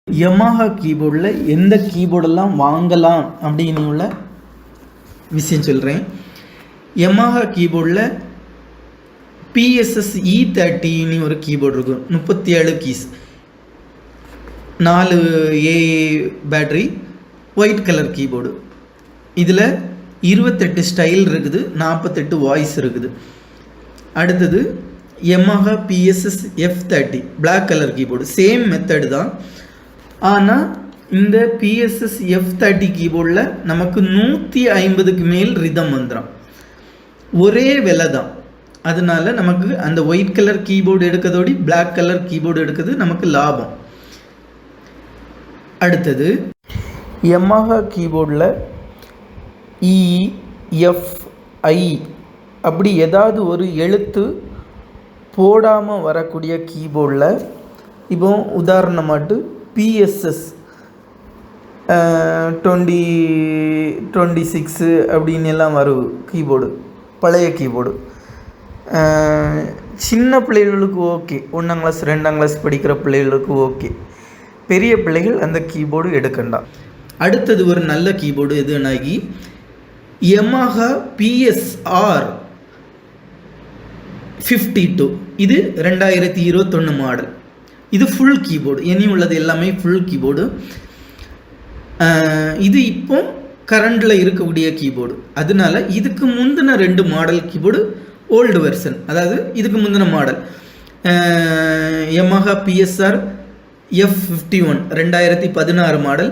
Yamaha கீபோர்டில் எந்த கீபோர்டெல்லாம் வாங்கலாம் அப்படின்னு உள்ள விஷயம் சொல்கிறேன். யமஹா கீபோர்டில் PSS E30 ஒரு கீபோர்டு இருக்கும். 37 keys, 4 AA battery, white colour keyboard. இதில் 28 ஸ்டைல் இருக்குது, 48 வாய்ஸ் இருக்குது. அடுத்தது Yamaha PSS F30 black colour keyboard. Same method தான். ஆனால் இந்த PSS F30 கீபோர்டில் நமக்கு 150க்கு மேல் ரிதம் வந்துடும். ஒரே விலை தான். அதனால நமக்கு அந்த ஒயிட் கலர் கீபோர்டு எடுக்கிறதோடு பிளாக் கலர் கீபோர்டு எடுக்கிறது நமக்கு லாபம். அடுத்தது யமஹா கீபோர்டில் EFI அப்படி ஏதாவது ஒரு எழுத்து போடாமல் வரக்கூடிய கீபோர்டில் இப்போ உதாரணமாட்டு PSS 2026 அப்படின்னு எல்லாம் வரும் கீபோர்டு, பழைய கீபோர்டு. சின்ன பிள்ளைகளுக்கு ஓகே, 1ஆம் கிளாஸ் 2ஆம் கிளாஸ் படிக்கிற பிள்ளைகளுக்கு ஓகே. பெரிய பிள்ளைகள் அந்த கீபோர்டு எடுக்கண்டாம். அடுத்தது ஒரு நல்ல கீபோர்டு எதுனாகி யமஹா PSR 52. இது 2021 மாடல். இது ஃபுல் கீபோர்டு. இனி உள்ளது எல்லாமே ஃபுல் கீபோர்டு. இது இப்போ கரண்டில் இருக்கக்கூடிய கீபோர்டு. அதனால இதுக்கு முந்தின 2 மாடல் கீபோர்டு ஓல்டு வெர்ஷன், அதாவது இதுக்கு முந்தின model Yamaha PSR F51 2016 model,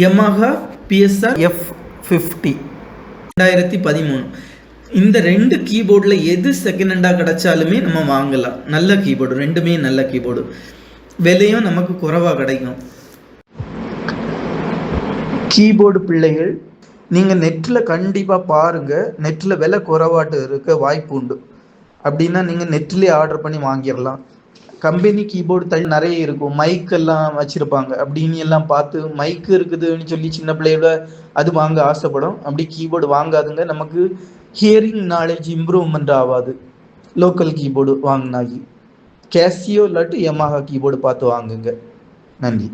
Yamaha PSR F50 2013. இந்த 2 கீபோர்டில் எது செகண்ட் ஹேண்டாக கிடைச்சாலுமே நம்ம வாங்கலாம். நல்ல கீபோர்டு, ரெண்டுமே நல்ல கீபோர்டு. விலையும் நமக்கு குறைவாக கிடைக்கும். கீபோர்டு பிள்ளைகள் நீங்கள் நெட்டில் கண்டிப்பாக பாருங்கள். நெட்டில் விலை குறைவாட்டு இருக்க வாய்ப்பு உண்டு. அப்படின்னா நீங்கள் நெட்டிலே ஆர்டர் பண்ணி வாங்கிடலாம். கம்பெனி கீபோர்டு நிறைய இருக்கும், மைக்கெல்லாம் வச்சுருப்பாங்க. அப்படின்னு எல்லாம் பார்த்து மைக்கு இருக்குதுன்னு சொல்லி சின்ன பிள்ளையோட அது வாங்க ஆசைப்படும். அப்படி கீபோர்டு வாங்காதுங்க. நமக்கு ஹியரிங் நாலேஜ் இம்ப்ரூவ்மெண்ட் ஆகாது. லோக்கல் கீபோர்டு வாங்கினாகி கேசியோ இல்லாட்டி யமஹா கீபோர்டு பார்த்து வாங்குங்க. நன்றி.